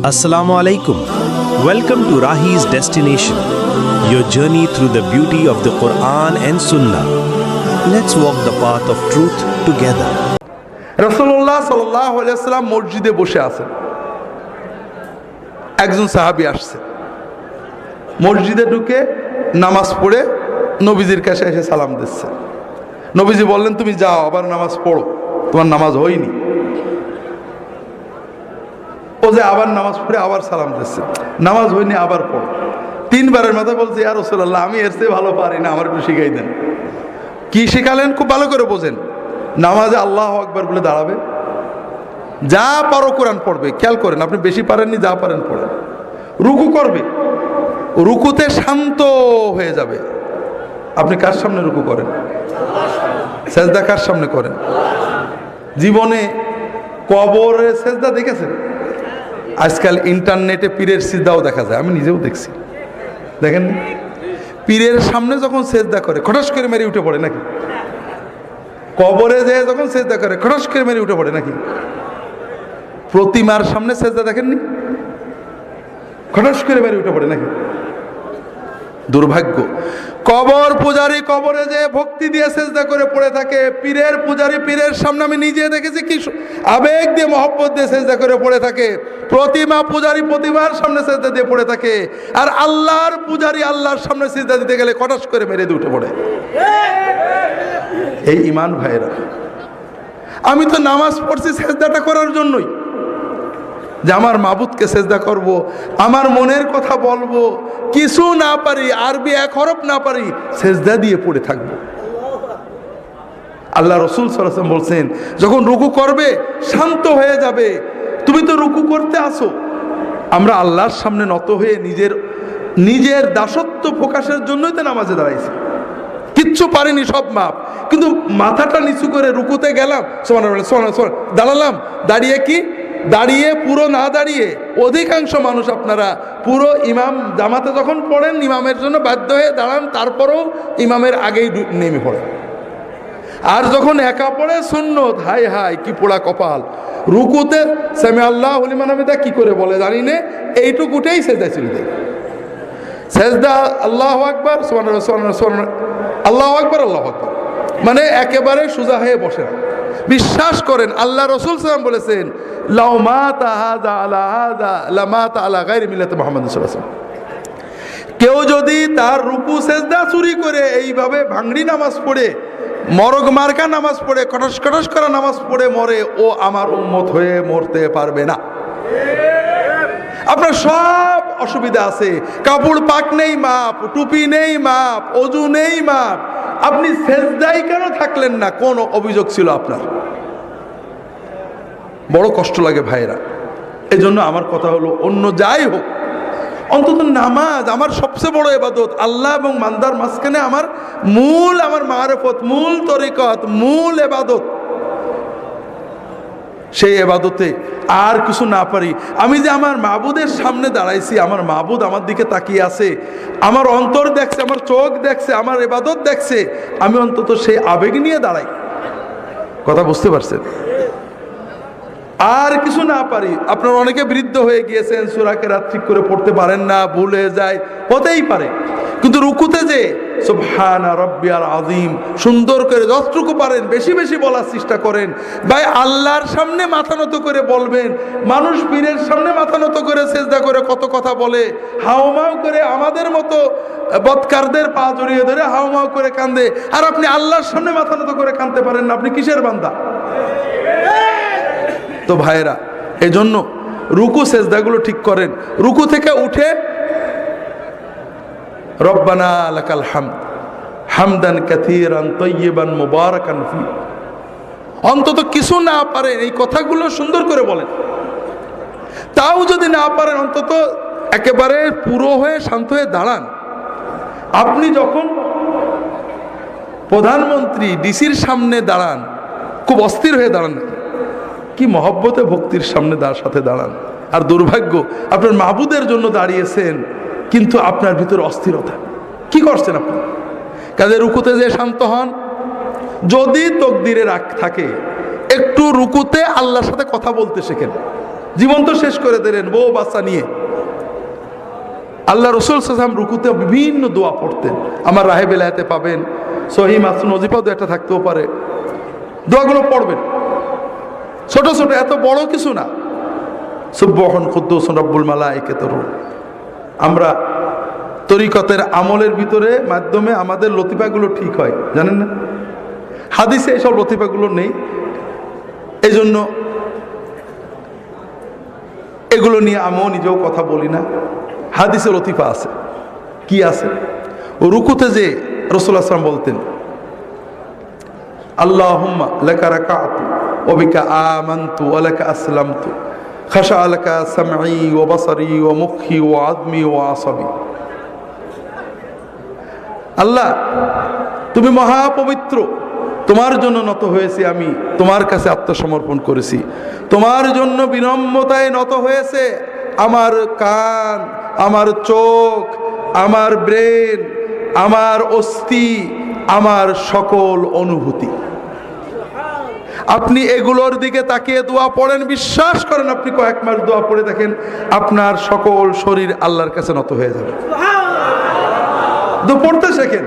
Assalamu alaikum. Welcome to Rahi's Destination, your journey through the beauty of the Quran and Sunnah. Let's walk the path of truth together. রাসূলুল্লাহ সাল্লাল্লাহু আলাইহি ওয়াসাল্লাম মসজিদে বসে আছেন। একজন সাহাবী আসছে, মসজিদে ঢুকে নামাজ পড়ে নবীজির কাছে এসে সালাম দিচ্ছে। নবীজি বললেন, তুমি যাও আবার নামাজ পড়ো, তোমার নামাজ হয়নি। ও যে আবার নামাজ পড়ে আবার সালাম দিচ্ছে, নামাজ হয়নি আবার পড়ো। তিনবারের মাথায় বলছে, ইয়া রাসূলুল্লাহ, আমি এর চেয়ে ভালো পারি না, আমার একটু শিখাই দেন। কি শিখালেন খুব ভালো করে বোঝেন। নামাজে আল্লাহু আকবার বলে দাঁড়াবে, যা পারো কোরআন পড়বে। খেয়াল করেন, আপনি বেশি পারেননি, যা পারেন পড়েন। রুকু করবে, রুকুতে শান্ত হয়ে যাবে। আপনি কার সামনে রুকু করেন? সেজদা কার সামনে করেন? জীবনে কবরে সেজদা দেখেছেন? আজকাল ইন্টারনেটে পীরের সিজদাও দেখা যায়, আমি নিজেও দেখছি। দেখেন, পীরের সামনে যখন সেজদা করে খটাস করে মেরে উঠে পড়ে নাকি? কবরে যেয়ে যখন সেজদা করে খটাস করে মেরে উঠে পড়ে নাকি? প্রতিমার সামনে সেজদা দেখেননি? খটাস করে মেরে উঠে পড়ে নাকি? দুর্ভাগ্য। কবর পূজারী কবরে যে ভক্তি দিয়ে সেজদা করে পড়ে থাকে, পীরের পূজারী পীরের সামনে আমি নিজে দেখেছি কি আবেগ দিয়ে মহব্বত দিয়ে সেজদা করে পড়ে থাকে। প্রতিমা পূজারী প্রতিমার সামনে সেজদা দিয়ে পড়ে থাকে, আর আল্লাহর পূজারী আল্লাহর সামনে সেজদা দিতে গেলে কটাস করে মেরে দিয়ে উঠে পড়ে। এই ঈমান ভাইরা, আমি তো নামাজ পড়ছি সেজদাটা করার জন্যই, যে আমার মাবুদকে সেজদা করব, আমার মনের কথা বলবো। কিছু না পারি, আরবি এক হরফ না পারি, সেজদা দিয়ে পড়ে থাকবো। আল্লাহ রাসূল সাল্লাল্লাহু আলাইহি ওয়াসাল্লাম বলছেন, যখন রুকু করবে শান্ত হয়ে যাবে। তুমি তো রুকু করতে আসো, আমরা আল্লাহর সামনে নত হয়ে নিজের দাসত্ব প্রকাশের জন্যই তো নামাজে দাঁড়াইছি। কিচ্ছু পারিনি, সব মাপ, কিন্তু মাথাটা নিচু করে রুকুতে গেলাম, দাঁড়ালাম। দাঁড়িয়ে পুরো না দাঁড়িয়ে, অধিকাংশ মানুষ আপনারা পুরো ইমাম জামাতে যখন পড়েন ইমামের জন্য বাধ্য হয়ে দাঁড়ান, তারপরেও ইমামের আগেই নেমে পড়েন। আর যখন একা পড়ে সুন্নত, হাই হাই কি পোড়া কপাল। রুকুতে সামি আল্লাহু লিমান হামিদা কি করে বলে জানি না, এইটুকুটাই সেজদা ছিল। সেজদা আল্লাহু আকবার আল্লাহু আকবার আল্লাহু আকবার, মানে একেবারে সোজা হয়ে বসে না। বিশ্বাস করেন, আল্লাহ রাসূল সাল্লাল্লাহু আলাইহি ওয়াসাল্লাম বলেছেন, লাউ মাতা হাযা আলা হাযা লামাতা আলা গায়রি মিল্লাতি মুহাম্মদ সাল্লাল্লাহু আলাইহি ওয়াসাল্লাম। কেউ যদি তার রুকু সেজদা চুরি করে এইভাবে ভাঙড়ি নামাজ পড়ে, মরগ মার্কা নামাজ পড়ে, কটস কটস করা নামাজ পড়ে মরে, ও আমার উম্মত হয়ে মরতে পারবে না। আপনার সব অসুবিধা আছে, কাপড় পাক নেই মাপ, টুপি নেই মাপ, ওযু নেই মাপ, আপনি সেজদায় কেন থাকলেন না? কোন অভিযোগ ছিল আপনার? বড় কষ্ট লাগে ভাইরা। এই জন্য আমার কথা হলো, অন্য যাই হোক, অন্তত নামাজ আমার সবচেয়ে বড় ইবাদত। আল্লাহ এবং বান্দার মাঝখানে আমার মারিফত, মূল তরিকত, মূল ইবাদত। সেই ইবাদতে আর কিছু না পারি, আমি যে আমার মাবুদের সামনে দাঁড়াইছি, আমার মাবুদ আমার দিকে তাকিয়ে আছে, আমার অন্তর দেখছে, আমার চোখ দেখছে, আমার ইবাদত দেখছে, আমি অন্তত সেই আবেগ নিয়ে দাঁড়াই। কথা বুঝতে পারছেন? আর কিছু না পারি। আপনারা অনেকে বৃদ্ধ হয়ে গিয়েছেন, সূরা কেরাত ঠিক করে পড়তে পারেন না, ভুল হয়ে যায়, হতেই পারে। কিন্তু রুকুতে যে সুবহানা রাব্বিয়াল আযীম সুন্দর করে যতটুকু পারেন বেশি বেশি বলার চেষ্টা করেন। ভাই, আল্লাহর সামনে মাথা নত করে বলবেন। মানুষ পীরের সামনে মাথা নত করে সেজদা করে কত কথা বলে, হাউমাউ করে আমাদের মতো বদকারদের পা জড়িয়ে ধরে হাউমাউ করে কান্দে, আর আপনি আল্লাহর সামনে মাথা নত করে কাঁদতে পারেন না। আপনি কিসের বান্দা? তো ভাইরা, এই জন্য রুকু সেজদাগুলো ঠিক করেন। রুকু থেকে উঠে রব্বানা লাকাল হামদ হামদান কাসীরান তাইয়িবান মুবারাকান ফি, অন্তত কিছু না পারেন এই কথাগুলো সুন্দর করে বলেন। তাও যদি না পারেন, অন্তত একেবারে পুরো হয়ে শান্ত হয়ে দাঁড়ান। আপনি যখন প্রধানমন্ত্রী ডিসির সামনে দাঁড়ান, খুব অস্থির হয়ে দাঁড়ান, কি মহব্বতে ভক্তির সামনে সাথে দাঁড়ান। আর দুর্ভাগ্য, আপনার মাবুদের জন্য দাঁড়িয়েছেন, কিন্তু আপনার ভিতরে অস্থিরতা। কি করছেন আপনি? কাজে রুকুতে যে শান্ত হন। যদি তকদিরে রাগ থাকে, একটু রুকুতে আল্লাহর সাথে কথা বলতে শেখেন। জীবন তো শেষ করে দিলেন বউ বাচ্চা নিয়ে। আল্লাহ রসুল সাল্লাল্লাহু আলাইহি ওয়াসাল্লাম রুকুতে বিভিন্ন দোয়া পড়তেন, আমার রাহে বেলায়েতে পাবেন, সহিহ মাসনুন ওজিফাও একটা থাকতেও পারে, দোয়াগুলো পড়বেন। ছোট ছোট, এত বড় কিছু না। সুবহান কুদ্দুসুন রব্বুল মালাইকাতুর রূহ। আমরা তরিকতের আমলের ভিতরে মাধ্যমে আমাদের লতিফাগুলো ঠিক হয়, জানেন না? হাদিসে এইসব লতিফাগুলো নেই, এই জন্য এগুলো নিয়ে আমিও নিজেও কথা বলি না। হাদিসে লতিফা আছে। কি আছে? রুকুতে যে রাসূলুল্লাহ সাল্লাল্লাহু আলাইহি ওয়াসাল্লাম বলতেন, আল্লাহুম্মা লাকা রাকাতু ওয়া বিকা আমানতু ওয়া লাকা আসলামতু খাশা লাকা সামঈ ওয়া বাসারি ওয়া মুখি ওয়া আযমি ওয়া আসাবি। আল্লাহ, তুমি মহাপবিত্র, তোমার জন্য নত হয়েছি, আমি তোমার কাছে আত্মসমর্পণ করেছি, তোমার জন্য বিনম্রতায় নত হয়েছে আমার কান, আমার চোখ, আমার ব্রেন, আমার অস্থি, আমার সকল অনুভূতি। আপনি এগুলোর দিকে তাকিয়ে দোয়া পড়েন, বিশ্বাস করেন আপনি কয়েক মাস দোয়া পড়ে দেখেন আপনার সকল শরীর আল্লাহর কাছে নত হয়ে যাবে। পড়তে শেখেন,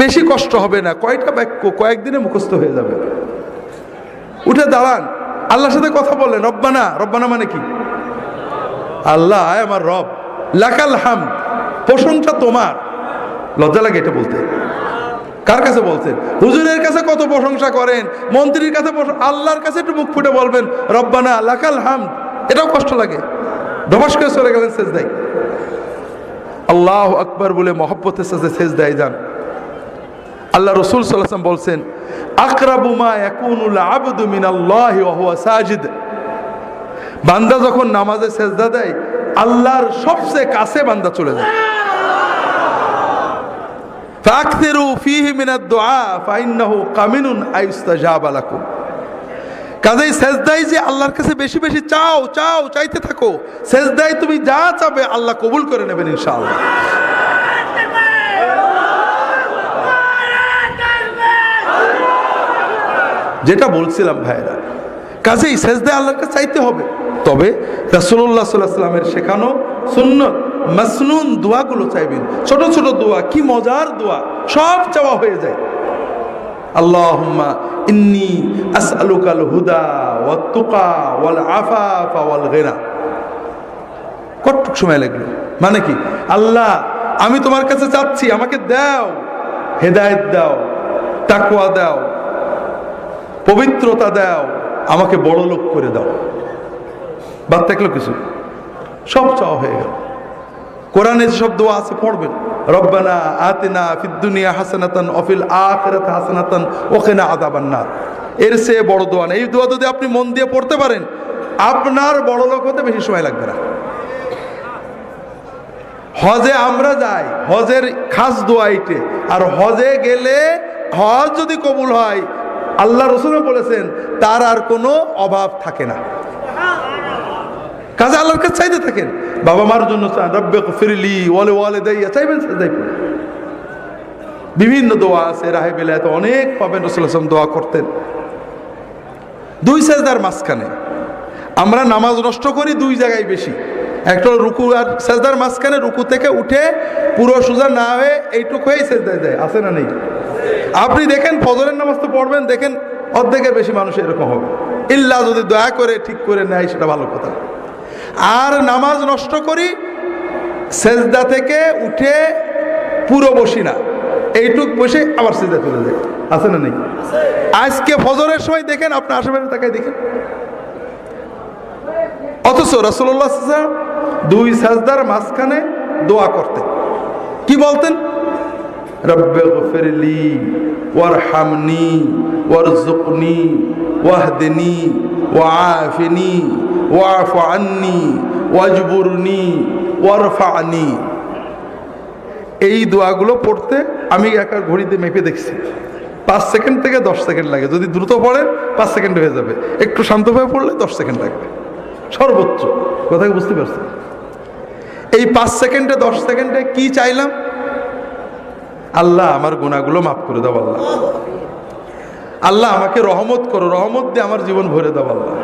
বেশি কষ্ট হবে না, কয়টা বাক্য কয়েকদিনে মুখস্থ হয়ে যাবে। উঠে দাঁড়ান, আল্লাহর সাথে কথা বলেন, রব্বানা। রব্বানা মানে কি? আল্লাহ আমার রব, লাকাল হামদ, প্রশংসা তোমার। লজ্জা লাগে এটা বলতে। কার কাছে বলছেন? হুজুরের কাছে কত প্রশংসা করেন, মন্ত্রীর কাছে, আল্লাহর কাছে একটু মুখ ফুটে বলবেন রব্বানা লাকাল হামদ, এটাও কষ্ট লাগে। ধবাস করে চলে গেলেন সেজদায়, আল্লাহু আকবার বলে মহব্বতের সাথে সেজদায় যান। আল্লাহ রাসূল সাল্লাল্লাহু আলাইহি ওয়াসাল্লাম বলছেন, আকরাবু মা ইয়াকুনুল আবদু মিনাল্লাহি ওয়া হুয়া সাজিদ। বান্দা যখন নামাজে সেজদা দেয়, আল্লাহর সবচেয়ে কাছে বান্দা চলে যায়। ফাকসিরু ফীহি মিনাদ দুআ ফাইন্নাহু কামিনুন আইস্তাজাবা লাকুম। কাজেই সেজদায় যে আল্লাহর কাছে বেশি বেশি চাও, চাও, চাইতে থাকো। সেজদায় তুমি যা চাবে আল্লাহ কবুল করে নেবেন ইনশাআল্লাহ। যেটা বলছিলাম ভাইরা, কাজেই সেজদায় আল্লাহর কাছে চাইতে হবে। তবে রাসূলুল্লাহ সাল্লাল্লাহু আলাইহি ওয়াসাল্লামের শেখানো সুন্নত মাসনুন দোয়াগুলো চাইবেন। ছোট ছোট দোয়া, কি মজার দোয়া, সব চাওয়া হয়ে যায়। আল্লাহুম্মা ইন্নী আসআলুকাল হুদা ওয়াত তুকা ওয়াল আফাফা ওয়াল গিনা। কতটুক সময় লাগলো? মানে কি? আল্লাহ, আমি তোমার কাছে চাচ্ছি, আমাকে দাও, হেদায়েত দাও, তাকওয়া দাও, পবিত্রতা দাও, আমাকে বড় লোক করে দাও। বাদ থাকলো কিছু? সব চাওয়া হয়ে গেল। কোরআনে যেসব দোয়া আছে পড়বেন, রব্বানা আতিনা ফিদ দুনিয়া হাসানাতান ওয়া ফিল আখিরাতি হাসানাতান ওয়া কিনা আযাবান নার। এর চেয়ে বড় দোয়া নেই। এই দোয়া যদি আপনি মন দিয়ে পড়তে পারেন, আপনার বড় লোক হতে বেশি সময় লাগবে না। হজে আমরা যাই, হজের খাস দোয়া এইটে। আর হজে গেলে হজ যদি কবুল হয়, আল্লাহ রাসূল বলেছেন তার আর কোনো অভাব থাকে না। কাজে আল্লাহর কাছে চাইতে থাকেন। বাবা মার জন্য চান, রব্বিগফিরলি ওয়া লিওয়ালিদাইয়া, চাইবেন সেজদায় পড়ে। বিভিন্ন দোয়া আছে, রাহে বেলায়েতে অনেক পাবেন। রাসূল সাল্লাল্লাহু আলাইহি ওয়াসাল্লাম দোয়া করতেন দুই সেজদার মাঝখানে। আমরা নামাজ নষ্ট করি দুই জায়গায় বেশি। একটা রুকু আর সেজদার মাঝখানে, রুকু থেকে উঠে পুরো সোজা না হয়ে এইটুক হয়েই সেজদায় যায়, আছে না নেই? আপনি দেখেন ফজরের নামাজ তো পড়বেন, দেখেন অর্ধেকের বেশি মানুষ এরকম হবে। ইল্লা যদি দয়া করে ঠিক করে নেয় সেটা ভালো কথা। আর নামাজ নষ্ট করি, সেজদা থেকে উঠে পুরো বসি না, এইটুক বসে আবার সেজদা চলে যায়, আছে না নেই? আজকে ফজরের সময় দেখেন, আপনি আশেপাশে তাকায় দেখেন, অথচ রাসূলুল্লাহ সাল্লাল্লাহু আলাইহি ওয়াসাল্লাম দুই সাজদার মাঝখানে দোয়া করতেন। কি বলতেন? রব্বিগফিরলি ওয়ারহামনি ওয়ারযুকনি ওয়াহদিনি ওয়াআফিনি ওয়াফু আন্নি ওয়াজবুরনি ওয়ারফানি। এই দোয়াগুলো পড়তে আমি একা ঘড়িতে মেপে দেখছি 5 সেকেন্ড থেকে 10 সেকেন্ড লাগে। যদি দ্রুত পড়েন 5 সেকেন্ড হয়ে যাবে, একটু শান্তভাবে পড়লে 10 সেকেন্ড লাগবে সর্বোচ্চ। কথা বুঝতে পারছেন? এই 5 সেকেন্ডে 10 সেকেন্ডে কি চাইলাম? আল্লাহ আমার গুনাহগুলো মাফ করে দাও, আল্লাহ আল্লাহ আমাকে রহমত করো, রহমত দিয়ে আমার জীবন ভরে দাও আল্লাহ।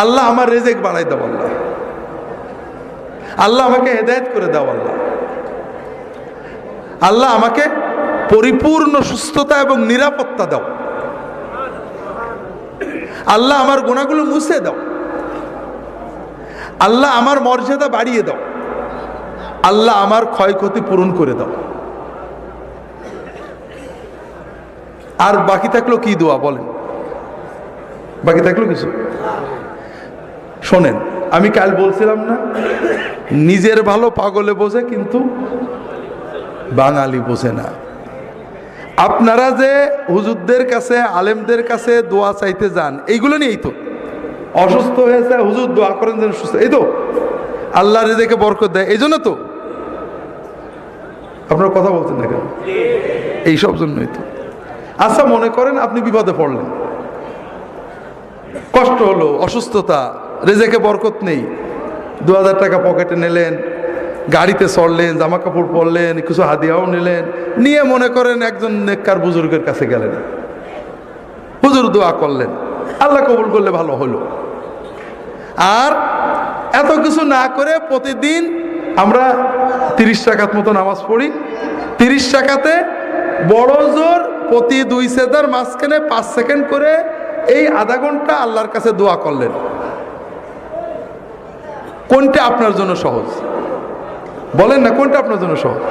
আল্লাহ আমার রিজিক বাড়াই দাও, আল্লাহ আল্লাহ আমাকে হেদায়েত করে দাও, আল্লাহ আল্লাহ আমাকে পরিপূর্ণ সুস্থতা এবং নিরাপত্তা দাও, আল্লাহ আমার গুনাহগুলো মুছে দাও, আল্লাহ আমার মর্যাদা বাড়িয়ে দাও, আল্লাহ আমার ক্ষয়ক্ষতি পূরণ করে দাও। আর বাকি থাকলো কি দোয়া বলেন? বাকি থাকলো কিছু? শোনেন, আমি কাল বলছিলাম না, নিজের ভালো পাগলে বোঝে কিন্তু বাঙালি বোঝে না। আপনারা যে হুজুরদের কাছে, আলেমদের কাছে দোয়া চাইতে যান, এইগুলো নিয়েই তো। অসুস্থ হয়েছে, হুজুর দোয়া করেন যেন সুস্থ, এই তো আল্লাহ রিজিকে বরকত দেয়, এই জন্য তো। আপনারা কথা বলছেন না কেন? এইসব জন্যই তো। আচ্ছা, মনে করেন আপনি বিপদে পড়লেন, কষ্ট হলো, অসুস্থতা, রিজিকে বরকত নেই, 2000 টাকা পকেটে নিলেন, গাড়িতে চড়লেন, জামা কাপড় পরলেন, কিছু হাদিয়াও নিলেন, নিয়ে মনে করেন একজন নেককার বুজুর্গের কাছে গেলেন, হুজুর দোয়া করলেন, আল্লাহ কবুল করলে ভালো হলো। আর এত কিছু না করে প্রতিদিন আমরা 30 রাকাত মতো নামাজ পড়ি, 30 রাকাতে বড় জোর প্রতি 2 সেজদার মাঝখানে 5 সেকেন্ড করে এই আধা ঘন্টা আল্লাহর কাছে দোয়া করলেন। কোনটা আপনার জন্য সহজ? বলেন না, কোনটা আপনার জন্য সহজ?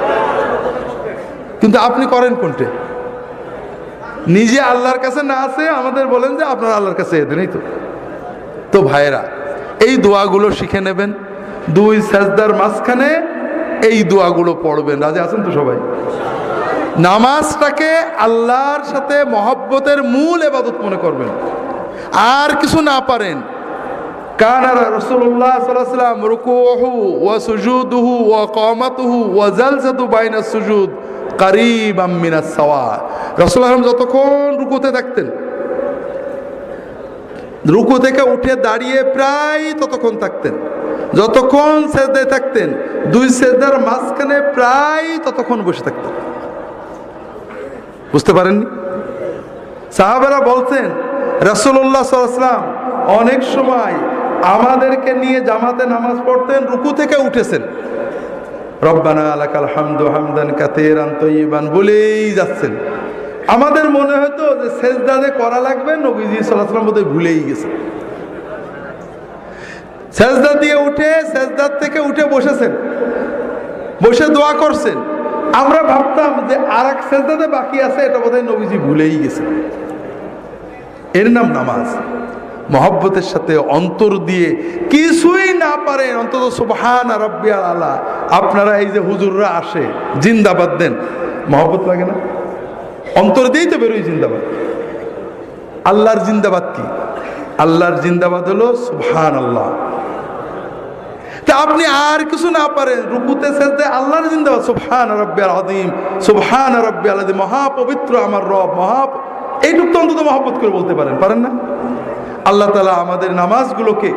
কিন্তু আপনি করেন কোনটা? নিজে আল্লাহর কাছে না আছে আমাদের বলেন যে আপনারা আল্লাহর কাছে দেন, এই তো। তো ভাইয়েরা, এই দোয়াগুলো শিখে নেবেন, 2 সেজদার মাঝখানে এই দোয়াগুলো পড়বেন। রাজি আছেন তো সবাই? নামাজটাকে আল্লাহর সাথে মহব্বতের মূল ইবাদত মনে করবেন। আর কিছু না পারেন, কানা রাসূলুল্লাহ সাল্লাল্লাহু আলাইহি ওয়াসাল্লাম রুকুহু ওয়া সুজুদুহু ওয়া কামাতুহু ওয়া জালসাতু বাইনাস সুজুদ কারীবাম মিনাস সাওয়া। রাসূলুল্লাহ যতক্ষণ রুকুতে থাকতেন, রুকু থেকে উঠে দাঁড়িয়ে প্রায় ততক্ষণ থাকতেন, যতক্ষণ সেজদায় থাকতেন 2 সেজদার মাঝখানে প্রায় ততক্ষণ বসে থাকতেন। বুঝতে পারেননি? সাহাবারা বলছেন রাসূলুল্লাহ সাল্লাল্লাহু আলাইহি ওয়াসাল্লাম অনেক সময় আমাদেরকে নিয়ে জামাতে নামাজ পড়তেন, রুকু থেকে উঠেছেন, রব্বানা লাকাল হামদু হামদান কাসীরান তাইয়িবান বলেই যাচ্ছেন। আমাদের মনে হতো যে সেজদা যে করা লাগবে, নবীজি সাল্লাল্লাহু আলাইহি ওয়াসাল্লাম বোধহয় ভুলেই গেছেন। সেজদা দিয়ে উঠে, সেজদার থেকে উঠে বসেছেন, বসে দোয়া করছেন। আমরা ভাবতাম যে আর এক সেজদাতে বাকি আছে, এটা বোধহয় নবীজি ভুলেই গেছেন। এর নাম নামাজ। মহব্বতের সাথে অন্তর দিয়ে কিছুই না পারেন, অন্তত সুবহান রাব্বিয়াল আলা। আপনারা এই যে হুজুররা আসে জিন্দাবাদ দেন, মহব্বত লাগে না? অন্তর দিয়েই তো বেরোই জিন্দাবাদ। আল্লাহর জিন্দাবাদ কি? আল্লাহর জিন্দাবাদ হলো সুবহানাল্লাহ। তা আপনি আর কিছু না পারেন, রুকুতে সেজদায় আল্লাহর জিন্দাবাদ, সুবহান রাব্বিয়াল আযীম, সুবহান রাব্বিয়াল আযীম, মহাপবিত্র আমার রব, এইটুক তো অন্তত মহব্বত করে বলতে পারেন না? আল্লাহ তাআলা আমাদের নামাজগুলোকে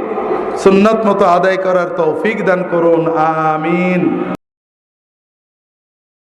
সুন্নাত মতো আদায় করার তৌফিক দান করুন, আমিন।